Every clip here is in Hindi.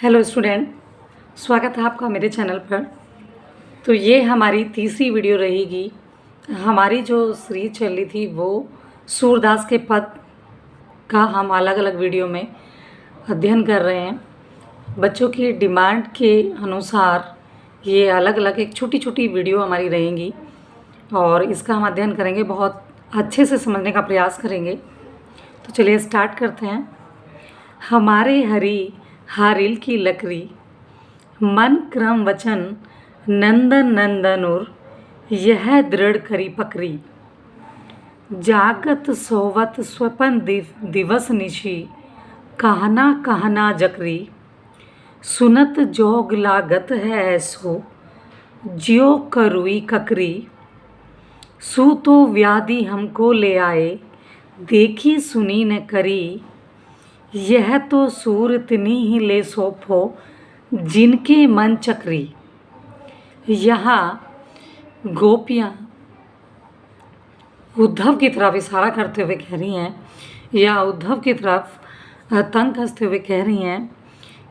हेलो स्टूडेंट, स्वागत है आपका मेरे चैनल पर। तो ये हमारी तीसरी वीडियो रहेगी। हमारी जो सीरीज चल रही थी वो सूरदास के पद का हम अलग अलग वीडियो में अध्ययन कर रहे हैं। बच्चों की डिमांड के अनुसार ये अलग अलग एक छोटी छोटी वीडियो हमारी रहेंगी और इसका हम अध्ययन करेंगे, बहुत अच्छे से समझने का प्रयास करेंगे। तो चलिए स्टार्ट करते हैं। हमारे हरी हारिल की लकड़ी, मन क्रम वचन नंदन नंदनुर, यह दृढ़ करी पकड़ी। जागत सोवत स्वपन दिवस निशी, कहना कहना जकरी। सुनत जोग लागत है ऐसो, ज्यो करुई ककरी। सू तो व्याधि हमको ले आए, देखी सुनी न करी। यह तो सूर इतनी ही ले सोफो, जिनके मन चक्री। यहाँ गोपियाँ उद्धव की तरफ इशारा करते हुए कह रही हैं या उद्धव की तरफ तंग कसते हुए कह रही हैं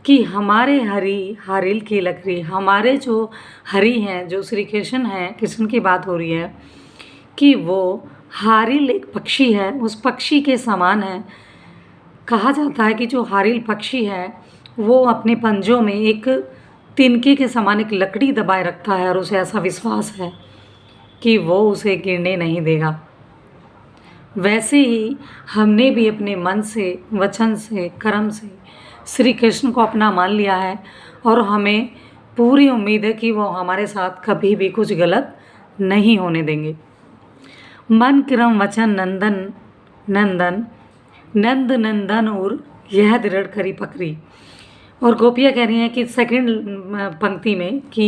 कि हमारे हरि हारिल की लकड़ी, हमारे जो हरि हैं, जो श्री कृष्ण हैं, कृष्ण की बात हो रही है कि वो हारिल एक पक्षी है, उस पक्षी के समान है। कहा जाता है कि जो हारिल पक्षी है वो अपने पंजों में एक तिनके के समान एक लकड़ी दबाए रखता है और उसे ऐसा विश्वास है कि वो उसे गिरने नहीं देगा। वैसे ही हमने भी अपने मन से, वचन से, कर्म से श्री कृष्ण को अपना मान लिया है और हमें पूरी उम्मीद है कि वो हमारे साथ कभी भी कुछ गलत नहीं होने देंगे। मन क्रम वचन नंदन नंदन, नंद नंदन और यह दृढ़ करी पकड़ी। और गोपियाँ कह रही हैं कि सेकंड पंक्ति में कि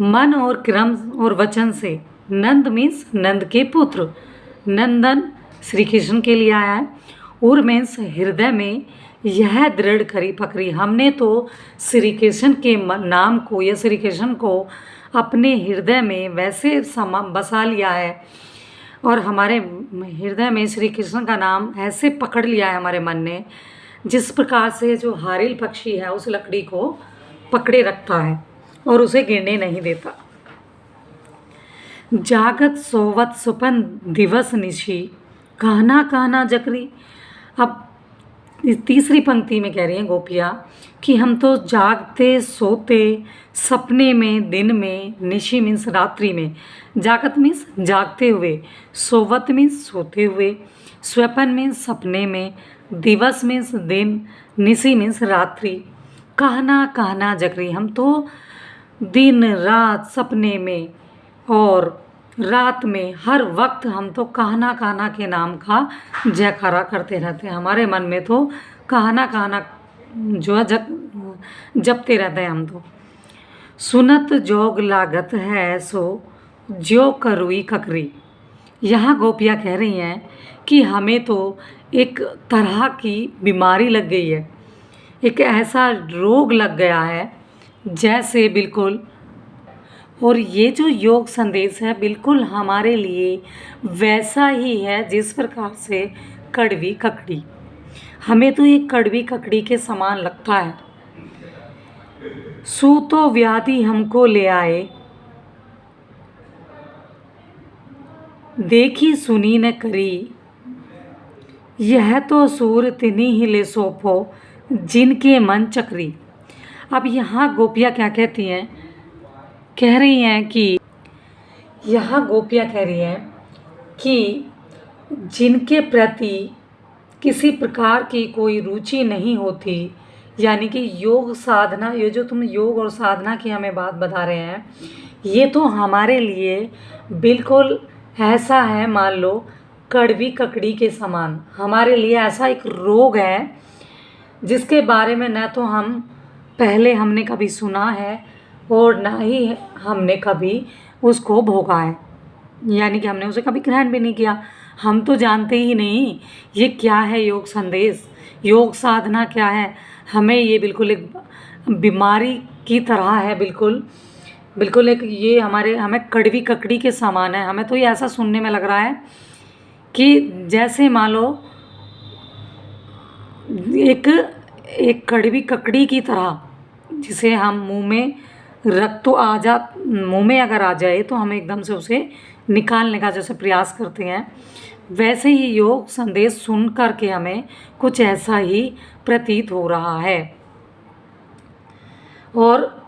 मन और क्रम और वचन से, नंद मीन्स नंद के पुत्र, नंदन श्री कृष्ण के लिए आया है, और मीन्स हृदय में यह दृढ़ करी पकड़ी। हमने तो श्री कृष्ण के नाम को या श्री कृष्ण को अपने हृदय में वैसे बसा लिया है और हमारे हृदय में श्री कृष्ण का नाम ऐसे पकड़ लिया है हमारे मन ने, जिस प्रकार से जो हारिल पक्षी है उस लकड़ी को पकड़े रखता है और उसे गिरने नहीं देता। जागत सोवत सुपन दिवस निशी, कहना कहना जकरी। अब तीसरी पंक्ति में कह रही हैं गोपियाँ कि हम तो जागते सोते सपने में, दिन में, निशी मीन्स रात्रि में, जागत मीन्स जागते हुए, सोवत मीन्स सोते हुए, स्वपन मीन्स सपने में, दिवस मीन्स दिन, निशी मीन्स रात्रि, कहना कहना जकरी। हम तो दिन रात सपने में और रात में हर वक्त हम तो कहना कहना के नाम का जयकारा करते रहते हैं। हमारे मन में तो कहना कहना जो है जपते रहते हैं हम तो। सुनत जोग लागत है सो, ज्यो करुई ककरी। यहाँ गोपियाँ कह रही हैं कि हमें तो एक तरह की बीमारी लग गई है, एक ऐसा रोग लग गया है जैसे बिल्कुल। और ये जो योग संदेश है बिल्कुल हमारे लिए वैसा ही है जिस प्रकार से कड़वी ककड़ी, हमें तो ये कड़वी ककड़ी के समान लगता है। सू तो व्याधि हमको ले आए, देखी सुनी न करी। यह तो सूर तिनी ही ले सोफो, जिनके मन चक्री। अब यहाँ गोपियाँ क्या कहती हैं, कह रही हैं कि यहाँ गोपियाँ कह रही हैं कि जिनके प्रति किसी प्रकार की कोई रुचि नहीं होती, यानी कि योग साधना, ये जो तुम योग और साधना की हमें बात बता रहे हैं, ये तो हमारे लिए बिल्कुल ऐसा है, मान लो कड़वी ककड़ी के समान। हमारे लिए ऐसा एक रोग है जिसके बारे में न तो हम पहले हमने कभी सुना है और ना ही हमने कभी उसको भोगा है, यानी कि हमने उसे कभी ग्रहण भी नहीं किया। हम तो जानते ही नहीं ये क्या है योग संदेश, योग साधना क्या है। हमें ये बिल्कुल एक बीमारी की तरह है, बिल्कुल बिल्कुल एक ये हमें कड़वी ककड़ी के समान है। हमें तो ये ऐसा सुनने में लग रहा है कि जैसे मान लो एक एक कड़वी ककड़ी की तरह, जिसे हम मुंह में अगर आ जाए तो हम एकदम से उसे निकालने का जैसे प्रयास करते हैं, वैसे ही योग संदेश सुन कर के हमें कुछ ऐसा ही प्रतीत हो रहा है। और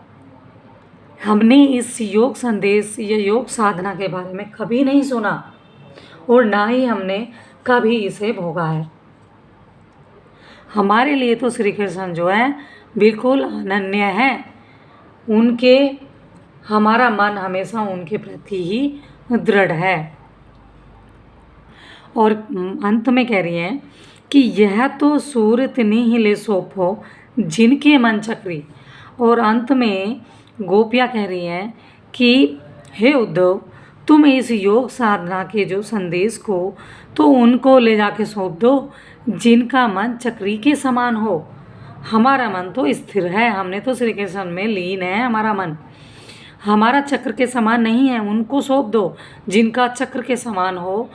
हमने इस योग संदेश या योग साधना के बारे में कभी नहीं सुना और ना ही हमने कभी इसे भोगा है। हमारे लिए तो श्री कृष्ण जो है बिल्कुल अनन्य है। हमारा मन हमेशा उनके प्रति ही दृढ़ है। और अंत में कह रही हैं कि यह तो सूरत निहिले सोपो जिनके मन चक्री। और अंत में गोपियाँ कह रही हैं कि हे उद्धव, तुम इस योग साधना के जो संदेश को तो उनको ले जाके सौंप दो जिनका मन चक्री के समान हो। हमारा मन तो स्थिर है, हमने तो श्री कृष्ण में लीन है। हमारा मन हमारा चक्र के समान नहीं है, उनको सौंप दो जिनका चक्र के समान हो,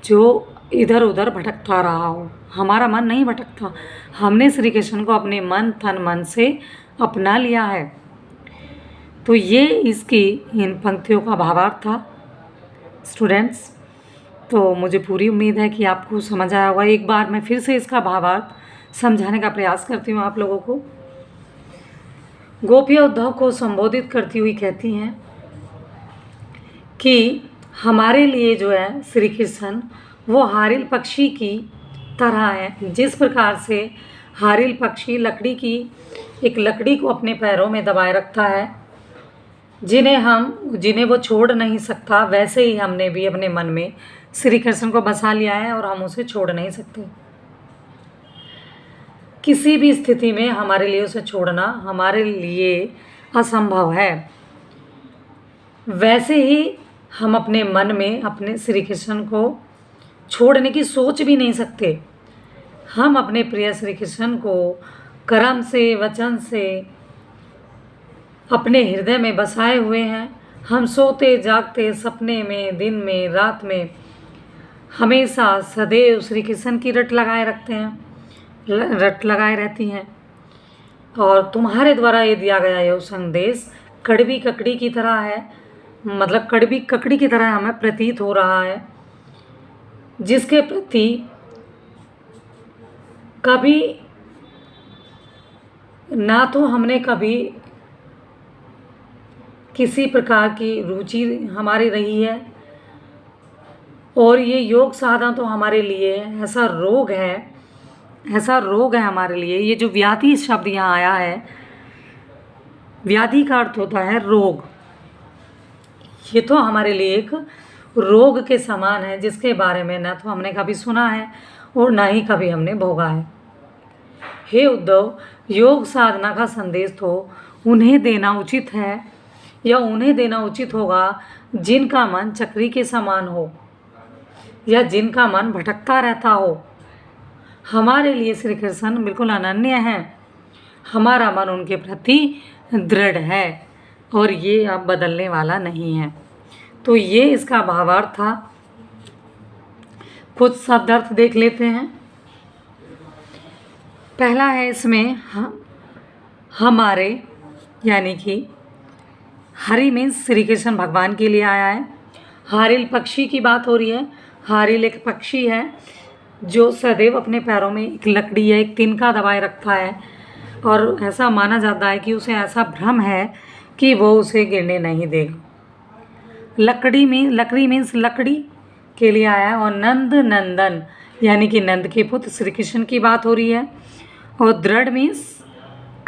जो इधर उधर भटकता रहा हो। हमारा मन नहीं भटकता, हमने श्री कृष्ण को अपने मन तन मन से अपना लिया है। तो ये इसकी इन पंक्तियों का भावार्थ था स्टूडेंट्स। तो मुझे पूरी उम्मीद है कि आपको समझ आया होगा। एक बार मैं फिर से इसका भावार्थ समझाने का प्रयास करती हूँ आप लोगों को। गोपियाँ उद्धव को संबोधित करती हुई कहती हैं कि हमारे लिए जो है श्री कृष्ण वो हारिल पक्षी की तरह है। जिस प्रकार से हारिल पक्षी एक लकड़ी को अपने पैरों में दबाए रखता है, जिन्हें वो छोड़ नहीं सकता, वैसे ही हमने भी अपने मन में श्री कृष्ण को बसा लिया है और हम उसे छोड़ नहीं सकते। किसी भी स्थिति में हमारे लिए उसे छोड़ना हमारे लिए असंभव है। वैसे ही हम अपने मन में अपने श्री कृष्ण को छोड़ने की सोच भी नहीं सकते। हम अपने प्रिय श्री कृष्ण को कर्म से वचन से अपने हृदय में बसाए हुए हैं। हम सोते जागते सपने में, दिन में, रात में हमेशा सदैव श्री कृष्ण की रट लगाए रहती हैं। और तुम्हारे द्वारा ये दिया गया यह संदेश कड़वी ककड़ी की तरह है, मतलब कड़वी ककड़ी की तरह हमें प्रतीत हो रहा है, जिसके प्रति कभी ना तो हमने कभी किसी प्रकार की रुचि हमारी रही है, और ये योग साधना तो हमारे लिए ऐसा रोग है हमारे लिए। ये जो व्याधि शब्द यहाँ आया है, व्याधि का अर्थ होता है रोग। ये तो हमारे लिए एक रोग के समान है, जिसके बारे में ना तो हमने कभी सुना है और ना ही कभी हमने भोगा है। हे उद्धव, योग साधना का संदेश तो उन्हें देना उचित है, या उन्हें देना उचित होगा जिनका मन चक्री के समान हो या जिनका मन भटकता रहता हो। हमारे लिए श्री कृष्ण बिल्कुल अनन्य हैं। हमारा मन उनके प्रति दृढ़ है और ये अब बदलने वाला नहीं है। तो ये इसका भावार्थ था। कुछ शब्द अर्थ देख लेते हैं। पहला है इसमें हमारे, यानी कि हरि मीन्स श्री कृष्ण भगवान के लिए आया है। हारिल पक्षी की बात हो रही है। हारिल एक पक्षी है जो सदैव अपने पैरों में एक लकड़ी या एक तिनका दबाए रखता है, और ऐसा माना जाता है कि उसे ऐसा भ्रम है कि वो उसे गिरने नहीं देगा। लकड़ी मीन्स लकड़ी के लिए आया है। और नंद नंदन यानी कि नंद के पुत्र श्री कृष्ण की बात हो रही है। और दृढ़ मीन्स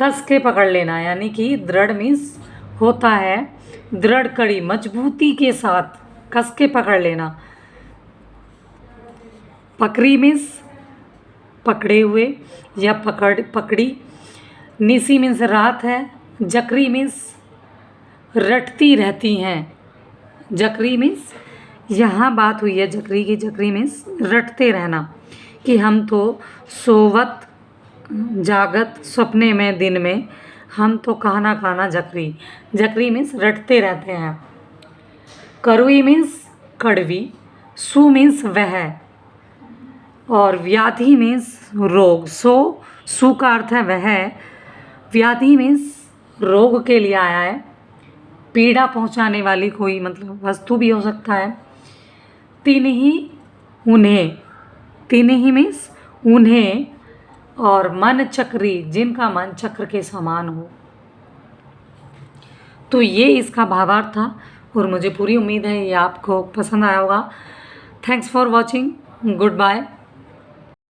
कस के पकड़ लेना, यानी कि दृढ़ मीन्स होता है दृढ़ कड़ी, मजबूती के साथ कस के पकड़ लेना। पकड़ी मीन्स पकड़े हुए या पकड़ी। निसी मीन्स रात है। जकरी मीन्स रटती रहती हैं। जकरी मीन्स यहाँ बात हुई है जकरी की। जकरी मीन्स रटते रहना, कि हम तो सोवत जागत सपने में दिन में हम तो कहना जकरी। जकरी मीन्स रटते रहते हैं। करुई मीन्स कड़वी। सु मीन्स वह। और व्याधि मीन्स रोग। सो सु का अर्थ है वह, व्याधि मीन्स रोग के लिए आया है, पीड़ा पहुंचाने वाली कोई मतलब वस्तु भी हो सकता है। तिन्हि उन्हें, तिन्हि मीन्स उन्हें, और मन चक्री जिनका मन चक्र के समान हो। तो ये इसका भावार्थ था और मुझे पूरी उम्मीद है ये आपको पसंद आया होगा। Thanks for watching, good bye.